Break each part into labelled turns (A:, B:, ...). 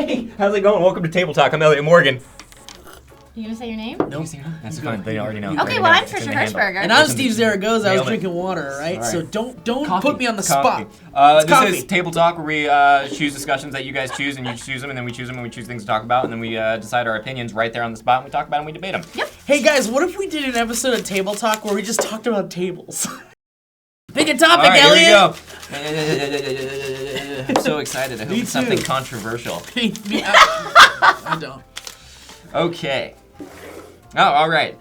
A: Hey, how's it going? Welcome to Table Talk. I'm Elliot Morgan.
B: You gonna say your name?
A: Nope. That's fine. They already know.
B: Okay, well, I'm Trisha Hirschberger.
C: And I'm Steve Zaragoza. I was drinking water, right? So don't put me on the spot.
A: This is Table Talk, where we choose discussions that you guys choose, and you choose them, and then we choose them, and we choose things to talk about, and then we decide our opinions right there on the spot, and we talk about them, and we debate them.
B: Yep.
C: Hey guys, what if we did an episode of Table Talk where we just talked about tables? Pick a topic,
A: All right,
C: Elliot.
A: Here we go. I'm so excited. I hope it's something controversial.
C: I don't.
A: Okay. Oh, all right.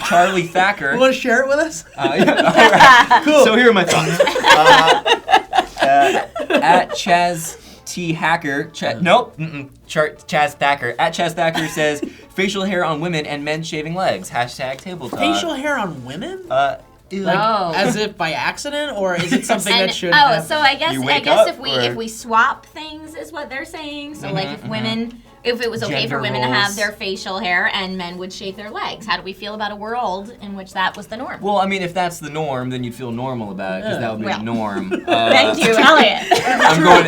A: Charlie Thacker.
C: You want to share it with us?
A: Yeah, all right. Cool. So here are my thoughts. At Chaz T Hacker, Chaz Thacker. At Chaz Thacker says facial hair on women and men shaving legs. Hashtag table talk.
C: Facial hair on women?
B: Like,
C: as if by accident, or is it something that should happen?
B: So I guess
A: up,
B: if we swap things is what they're saying. So like if women, if it was okay
A: Gender
B: for women to
A: roles.
B: have their facial hair and men would shave their legs, how do we feel about a world in which that was the norm?
A: Well, I mean, if that's the norm, then you'd feel normal about it, because that would be the norm.
B: Thank you, Elliot.
A: I'm going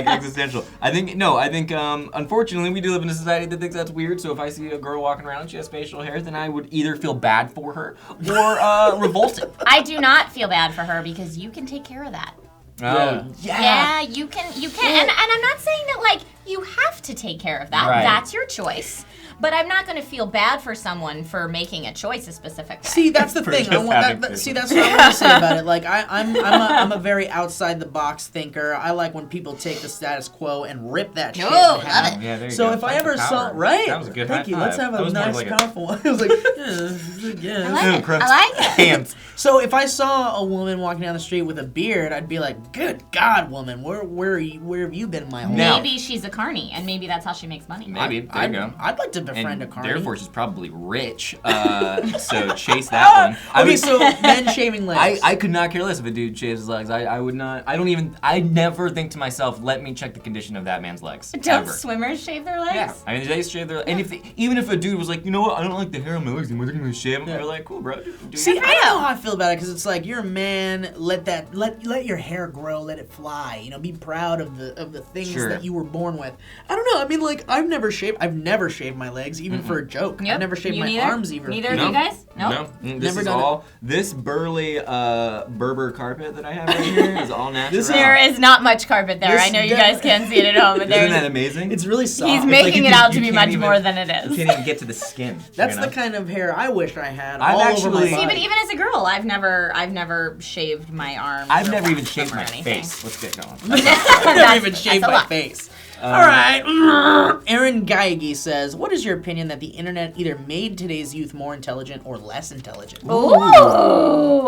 A: existential. I think, unfortunately, we do live in a society that thinks that's weird, so if I see a girl walking around and she has facial hair, then I would either feel bad for her or revolted.
B: I do not feel bad for her because you can take care of that.
A: Oh,
B: Yeah, you can, and I'm not saying that like you have to take care of that.
A: Right.
B: That's your choice. But I'm not going to feel bad for someone for making a choice a specific way.
C: See, that's the thing. That's what I want to say about it. Like, I'm a very outside the box thinker. I like when people take the status quo and rip that shit in half.
B: Love it.
A: Yeah, there you
C: So
A: go.
C: if I
A: Thank
C: ever
A: you,
C: saw,
A: power.
C: right?
A: That was a good
C: Thank you.
A: high
C: Let's
A: five.
C: have
A: That
C: a
A: was more
C: nice,
A: like
C: powerful one. I was like, yeah.
B: I like it. I like it.
A: Hands.
C: So if I saw a woman walking down the street with a beard, I'd be like, "Good God, woman, where have you been my whole life?"
B: Maybe she's a carny, and maybe that's how she makes money.
A: Maybe. There you go.
C: I'd like to befriend
A: And
C: a carny.
A: therefore, she's probably rich. So chase that one.
C: So men shaving legs.
A: I could not care less if a dude shaves his legs. I would not. I never think to myself, let me check the condition of that man's legs.
B: Don't
A: ever.
B: swimmers shave their legs?
A: Yeah, I mean they shave their. And even if a dude was like, you know what, I don't like the hair on my legs anymore, they're gonna shave them. They're like, cool, bro.
C: See, I don't know how I feel about it because it's like you're a man. Let your hair grow. Let it fly. You know, be proud of the things that you were born with. I don't know. I mean, like I've never shaved my legs even for a joke.
B: Yep.
C: I've never shaved
B: You
C: my
B: neither?
C: arms either.
B: Neither of you guys? Nope.
A: No. This
C: Never
A: is
C: done
A: all. This burly Berber carpet that I have right here is all natural.
B: There is not much carpet there. I know you guys can't see it at home, but
A: Isn't that amazing?
C: It's really soft.
B: he's
C: It's
B: making it out to be
A: can't
B: much
A: even-
B: more than it
A: You
B: is.
A: can't even get to the skin.
C: That's
A: you know?
C: the kind of hair I wish I had.
A: I've
C: all over
A: actually-
C: my
A: See,
B: See,
C: body.
B: but even as a girl, I've never shaved my arms.
A: I've
B: or
A: never even
B: washed them
A: shaved
B: or
A: my
B: anything.
A: face. Let's get going.
C: I've never even shaved
B: that's a
C: my
B: lot.
C: face. All right. Aaron Geigy says, what is your opinion that the internet either made today's youth more intelligent or less intelligent?
B: Ooh,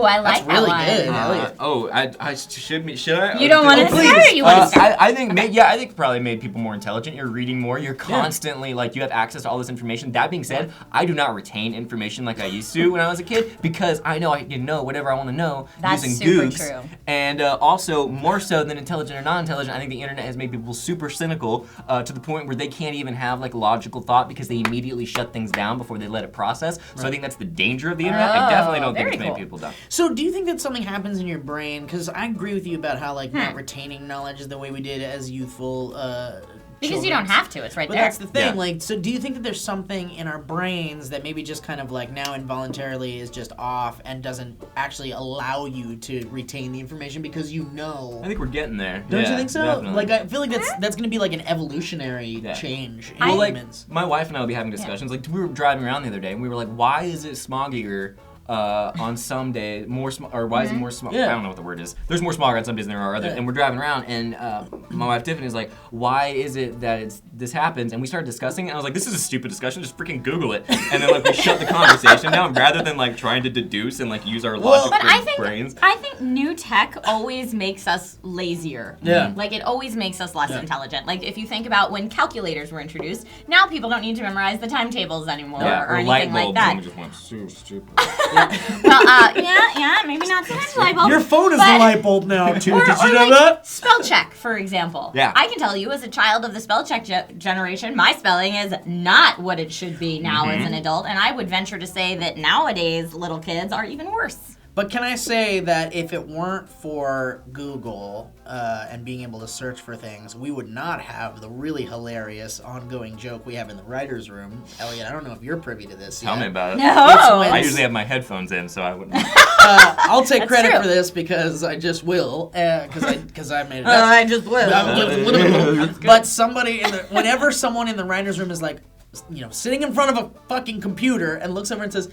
B: I like
C: That's really
B: that
C: good.
B: one.
C: Elliot.
A: Should I?
B: You don't want to
C: please.
B: start, or you want to start?
A: I think it probably made people more intelligent. You're reading more. You're constantly you have access to all this information. That being said, I do not retain information like I used to when I was a kid because I know I can know whatever I want to know
B: That's
A: using
B: super
A: Googs.
B: true.
A: And also, more so than intelligent or non-intelligent, I think the internet has made people super cynical to the point where they can't even have logical thought because they immediately shut things down before they let it process. So I think that's the danger of the internet. I definitely don't think
B: very
A: it's made
B: cool.
A: people dumb.
C: So do you think that something happens in your brain? Because I agree with you about how not retaining knowledge the way we did as youthful
B: Because you don't have to. It's right
C: But
B: there.
C: that's the thing,
A: Yeah.
C: so do you think that there's something in our brains that maybe just kind of now involuntarily is just off and doesn't actually allow you to retain the information because you know?
A: I think we're getting there.
C: Don't
A: Yeah,
C: you think so?
A: Definitely.
C: I feel like that's going to be an evolutionary change in
A: Well,
C: humans.
A: my wife and I will be having discussions. We were driving around the other day, and we were like, "Why is it smoggier on some day or why is it more smog? I don't know what the word is. There's more smog on some days than there are others." And we're driving around, and my wife Tiffany is like, "Why is it that this happens?" And we started discussing it. And I was like, "This is a stupid discussion. Just freaking Google it." And then we shut the conversation down rather than trying to deduce and use our logic brains.
B: I think new tech always makes us lazier.
C: Yeah.
B: It always makes us less intelligent. If you think about when calculators were introduced, now people don't need to memorize the timetables anymore or anything like that.
A: Just went so stupid.
B: Well, yeah, maybe not so much light bulb.
C: Your phone is the light bulb now, too. Did you know that?
B: Spell check, for example.
A: Yeah.
B: I can tell you, as a child of the spell check generation, my spelling is not what it should be now as an adult, and I would venture to say that nowadays little kids are even worse.
C: But can I say that if it weren't for Google and being able to search for things, we would not have the really hilarious ongoing joke we have in the writer's room. Elliot, I don't know if you're privy to this
A: Tell
C: yet.
A: me about it.
B: No.
A: I usually have my headphones in, so I wouldn't.
C: I'll take credit
B: true.
C: for this because I just will, because I made it up.
B: I just will.
C: But whenever someone in the writer's room is like, sitting in front of a fucking computer and looks over and says,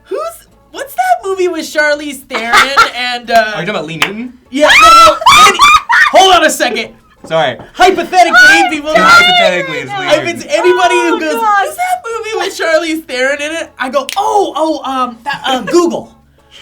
C: what's that movie with Charlize Theron and
A: Are you talking about Lee Newton?
C: Yeah, hold on a second.
A: Sorry.
C: Hypothetically, people.
A: Hypothetically, it's Lee
C: If
A: Newton.
C: it's anybody who goes,
B: God.
C: is that movie with Charlize Theron in it? I go, Google.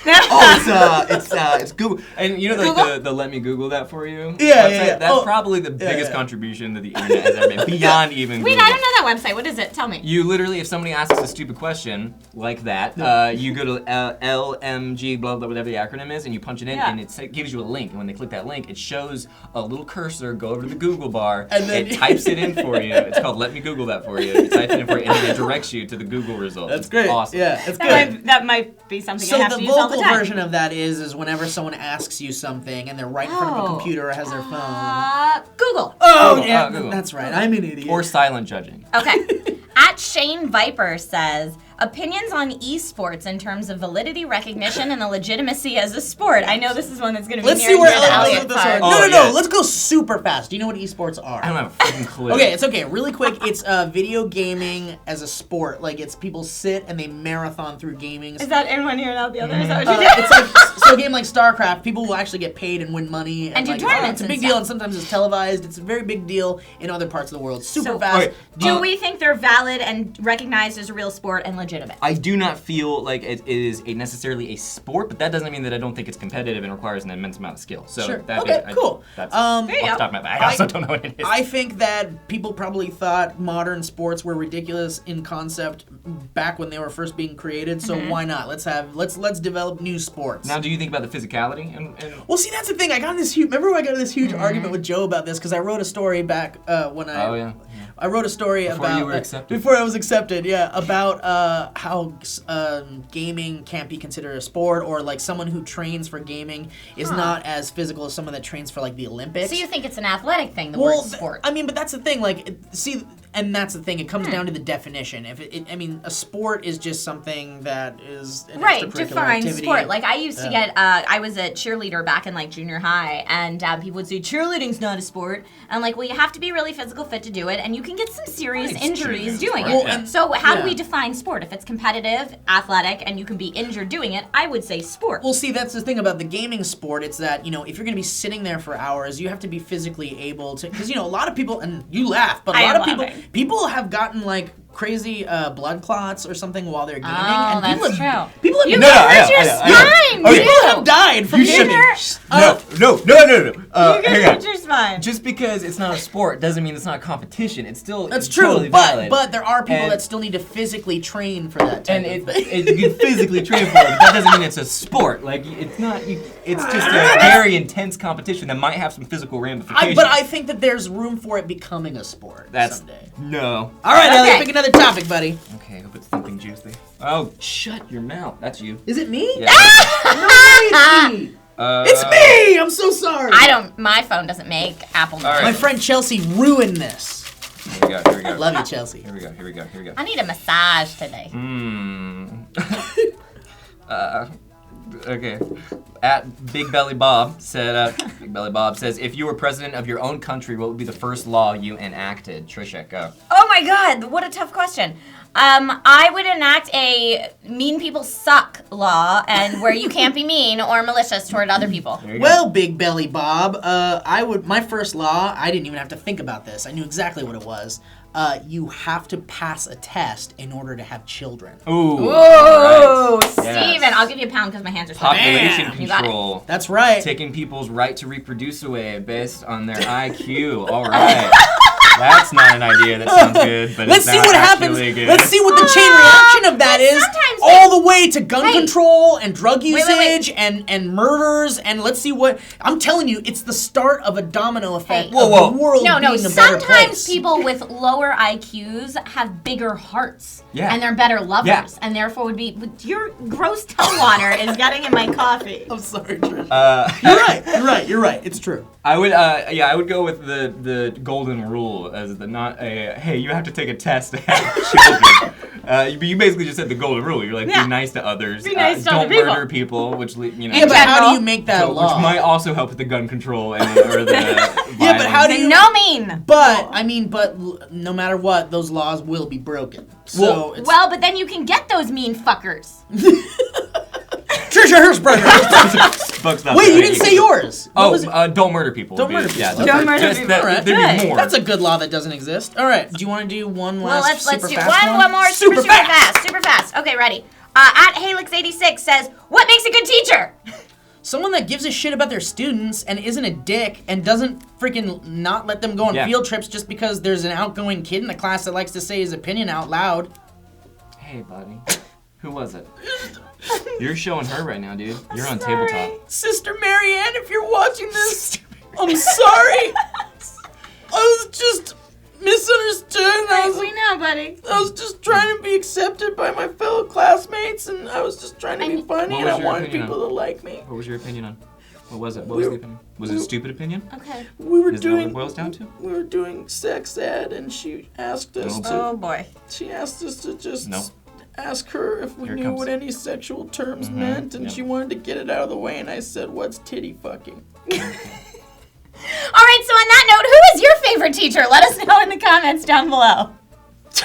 A: It's Google. And you know, like
B: Google?
A: the let me Google that for you?
C: Yeah,
A: website?
C: yeah.
A: That's probably the biggest contribution that the internet has ever made, beyond even
B: Wait,
A: Google.
B: I don't know that website. What is it? Tell me.
A: You literally, if somebody asks a stupid question like that, you go to LMG, blah, blah, whatever the acronym is, and you punch it in, and it gives you a link. And when they click that link, it shows a little cursor go over to the Google bar, and then it types it in for you. It's called Let Me Google That For You. It types it in for you, and then it directs you to the Google results.
C: That's great.
A: Awesome.
C: Yeah, that's good.
B: That might be something I
C: So
B: have
C: the
B: to use all the
C: vocal
B: time.
C: version of that is whenever someone asks you something and they're right in front of a computer or has their phone.
B: Google.
C: Oh, yeah,
A: Google.
C: that's right. I'm an idiot.
A: Or silent judging.
B: Okay. At Shane Viper says, opinions on esports in terms of validity, recognition, and the legitimacy as a sport. I know this is one that's going to be
C: Let's
B: near
C: see where
B: and dear to
C: Elliot goes
B: Elliot's
C: with this
B: heart.
C: one.
A: Oh,
C: No.
A: yeah.
C: Let's go super fast. Do you know what esports are?
A: I don't have a freaking clue.
C: Okay, it's okay. Really quick, it's video gaming as a sport. Like, it's people sit and they marathon through gaming.
B: Is that in one ear and out the other? Is that what you do?
C: It's like so a game like StarCraft. People will actually get paid and win money
B: And do
C: like,
B: tournaments
C: It's a
B: and
C: big
B: stuff.
C: deal, and sometimes it's televised. It's a very big deal in other parts of the world. Super
B: So-
C: fast.
A: Okay,
B: Do we think they're valid and recognized as a real sport and legitimate?
A: I do not feel like it is necessarily a sport, but that doesn't mean that I don't think it's competitive and requires an immense amount of skill. So
C: Sure.
A: that
C: Okay, cool.
A: That's
B: There you
A: off
B: go.
A: the top of my back. I also don't know what it is.
C: I think that people probably thought modern sports were ridiculous in concept back when they were first being created. So why not? Let's develop new sports.
A: Now, do you think about the physicality? And
C: Well, see, that's the thing. I got in this huge. Remember, I got in this huge argument with Joe about this because I wrote a story back when I.
A: Oh, yeah.
C: I wrote a story
A: Before
C: about
A: you were accepted.
C: before I was accepted. Yeah, about how gaming can't be considered a sport, or like someone who trains for gaming is not as physical as someone that trains for like the Olympics.
B: So you think it's an athletic thing, the
C: Well,
B: word sport?
C: I mean, but that's the thing. Like, and that's the thing. It comes down to the definition. I mean, a sport is just something that is an
B: Right,
C: extracurricular
B: define
C: activity.
B: sport. Like I used to get, I was a cheerleader back in like junior high, and people would say cheerleading's not a sport. And I'm like, well, you have to be really physical fit to do it, and you can get some serious
A: Nice.
B: injuries
A: Cheerleading's
B: doing
A: sport,
B: it.
A: yeah.
B: So how do
C: Yeah.
B: we define sport? If it's competitive, athletic, and you can be injured doing it, I would say sport.
C: Well, see, that's the thing about the gaming sport. It's that, if you're going to be sitting there for hours, you have to be physically able to. Because, a lot of people, and you laugh, but a
B: I
C: lot
B: am
C: of
B: laughing.
C: people have gotten, like, crazy blood clots or something while they're gaming.
B: Oh,
C: and
B: that's
C: people
B: true.
C: have, people have,
B: You
A: No,
B: can
A: I
B: hurt
A: know,
B: your
A: I know, I know.
B: spine.
A: Okay.
C: people have died from
A: You
C: gaming.
A: shouldn't. No.
B: You can
A: Hang on.
B: hurt your spine.
A: Just because it's not a sport doesn't mean it's not a competition. It's still
C: That's true,
A: totally valid.
C: but there are people
A: And-
C: that still need to physically train for that type
A: And
C: of thing.
A: you can physically train for it, but that doesn't mean it's a sport. Like, it's not. It's just a very intense competition that might have some physical ramifications.
C: But I think that there's room for it becoming a sport someday.
A: No.
C: All right,
B: Okay.
C: Elliot, pick another topic, buddy.
A: Okay, hope it's something juicy. Oh, shut your mouth. That's you.
C: Is it me?
A: Yeah.
C: No, it's me. It's me! I'm so sorry.
B: My phone doesn't make Apple noise.
A: All right.
C: My friend Chelsea ruined this.
A: Here we go.
C: Love you, Chelsea.
A: Here we go.
B: I need a massage today.
A: Okay. At Big Belly Bob said, Big Belly Bob says, if you were president of your own country, what would be the first law you enacted? Trisha, go.
B: Oh my God, what a tough question. I would enact a mean people suck law, and where you can't be mean or malicious toward other people.
A: There you go.
C: Well, Big Belly Bob, my first law, I didn't even have to think about this. I knew exactly what it was. You have to pass a test in order to have children.
A: Ooh.
B: Ooh,
A: All right.
B: Steven,
A: Yes.
B: I'll give you a pound because my hands are sweaty.
A: Population
C: Bam.
B: You got it.
A: control.
C: That's right.
A: Taking people's right to reproduce away based on their IQ. All right. That's not an idea that sounds good, but
C: Let's
A: it's
C: see
A: not
C: what happens.
A: actually good.
C: Let's see what the chain reaction of that is.
B: sometimes
C: All the way to gun
B: Hey.
C: control and drug
B: wait.
C: usage and murders, and let's see what I'm telling you. It's the start of a domino effect.
B: Hey.
C: Of
A: Whoa.
C: the world
B: No,
C: being a better
B: sometimes
C: place.
B: people with lower IQs have bigger hearts.
A: Yeah.
B: And they're better lovers.
A: Yeah.
B: And therefore would be. Your gross toe water is getting in my coffee.
C: I'm sorry, Trish. You're right. It's true.
A: I would go with the golden rule as the not a hey, you have to take a test to have children. But you basically just said the golden rule. You're like,
B: Yeah.
A: be nice to others.
B: Be nice to
A: don't
B: other people.
A: murder people, which
C: Yeah, but how do you make that law?
A: Which might also help with the gun control and or the
C: Yeah, but how do you?
B: No mean.
C: But no matter what, those laws will be broken. So it's
B: Well, but then you can get those mean fuckers.
C: Trisha Hirschberger. Wait, you didn't say yours. What was it?
A: Don't murder people.
C: Don't murder people.
A: Yeah,
C: Don't
A: that's-
B: murder
A: just
B: people.
A: that-
C: Alright.
A: There'd be more.
C: That's a good law that doesn't exist. All right. Do you want to do one
B: Well,
C: last
B: let's
C: super
B: do
C: fast
B: one more super fast. Okay, ready. At Halix86 says, what makes a good teacher?
C: Someone that gives a shit about their students and isn't a dick and doesn't freaking not let them go on field trips just because there's an outgoing kid in the class that likes to say his opinion out loud.
A: Hey, buddy. Who was it? You're showing her right now, dude. You're on tabletop.
C: Sister Marianne, if you're watching this, I'm sorry. I was just misunderstood.
B: We know, buddy.
C: I was just trying to be accepted by my fellow classmates, and I was just trying to be funny,
A: What
C: and I
A: was your
C: wanted
A: opinion
C: people
A: on-
C: to like me.
A: What was your opinion on? What was it? What was the opinion? Was it a stupid opinion?
B: Okay.
C: We were
A: Is that what
C: doing
A: it boils down to?
C: we were doing sex ed, and she asked us
B: Oh, boy.
C: she asked us to just
A: No.
C: ask her if we
A: Here it
C: knew
A: comes.
C: what any sexual terms meant, and
A: Yep.
C: she wanted to get it out of the way, and I said, "What's titty fucking?"
B: All right, so on that note, who is your favorite teacher? Let us know in the comments down below.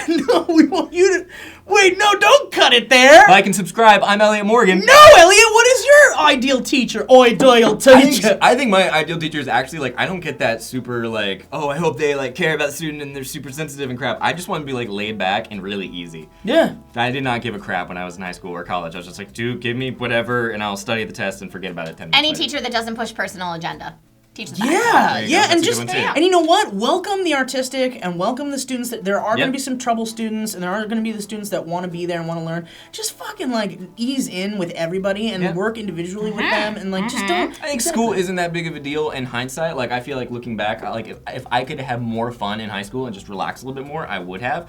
C: No, we want you to wait. No, don't cut it there.
A: Like and subscribe. I'm Elliot Morgan.
C: No, Elliot, what is your ideal teacher? Ideal teacher.
A: I think my ideal teacher is actually like I don't get that super like I hope they like care about the student and they're super sensitive and crap. I just want to be like laid back and really easy.
C: Yeah.
A: I did not give a crap when I was in high school or college. I was just like, dude, give me whatever and I'll study the test and forget about it 10 minutes
B: Any
A: later.
B: teacher that doesn't push personal agenda. Teach the
C: Yeah,
A: There you go.
C: yeah,
A: That's
C: and
A: a good
C: just
A: one, too.
C: and you know what? Welcome the artistic and welcome the students that there are going
A: Yep.
C: to be some trouble students and there are going to be the students that want to be there and want to learn. Just fucking like ease in with everybody and
A: Yeah.
C: work individually with them and like just don't.
A: I think school isn't that big of a deal in hindsight. Like I feel like looking back, like if I could have more fun in high school and just relax a little bit more, I would have.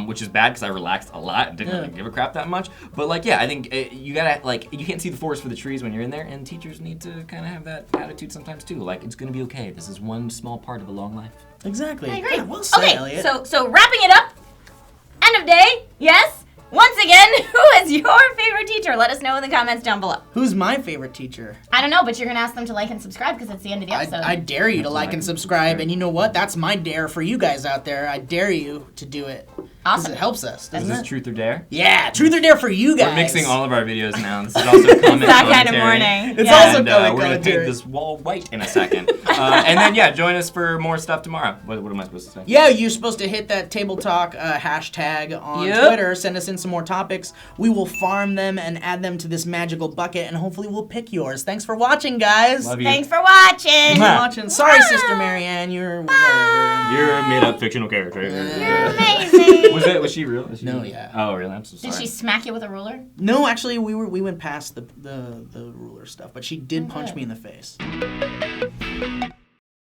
A: Which is bad because I relaxed a lot and didn't really give a crap that much. But like yeah, I think you gotta like you can't see the forest for the trees when you're in there, and teachers need to kind of have that attitude sometimes too. Like it's gonna be okay. This is one small part of a long life.
C: Exactly.
B: I agree.
C: Yeah, well said,
B: Okay,
C: Elliot.
B: so wrapping it up, end of day, yes. Once again, who is your favorite teacher? Let us know in the comments down below.
C: Who's my favorite teacher?
B: I don't know, but you're going to ask them to like and subscribe because it's the end of the episode.
C: I dare you to like and subscribe, and you know what? That's my dare for you guys out there. I dare you to do it. 'Cause
B: Awesome.
C: It helps us,
A: Is
C: doesn't
A: this
C: it?
A: truth or dare?
C: Yeah, truth or dare for you guys.
A: We're mixing all of our videos now. This is also comment
B: that kind of
A: commentary.
B: morning.
C: It's
B: Yeah.
C: also
A: And,
C: comment
A: we're gonna paint
C: commentary.
A: this wall white in a second. And then yeah, join us for more stuff tomorrow. What am I supposed to say?
C: Yeah, you're supposed to hit that Table Talk hashtag on
B: Yep.
C: Twitter. Send us in some more topics. We will farm them and add them to this magical bucket, and hopefully we'll pick yours. Thanks for watching, guys.
A: Love you.
B: Thanks for watching.
C: Thanks for watching. Sorry, Sister Marianne. You're whatever.
A: You're a made-up fictional character.
B: You're amazing.
A: Was she real? Was she
C: No,
A: real?
C: yeah.
A: Oh, really? I'm so sorry.
B: Did she smack you with a ruler?
C: No, actually, we went past the ruler stuff, but she did punch me in the face.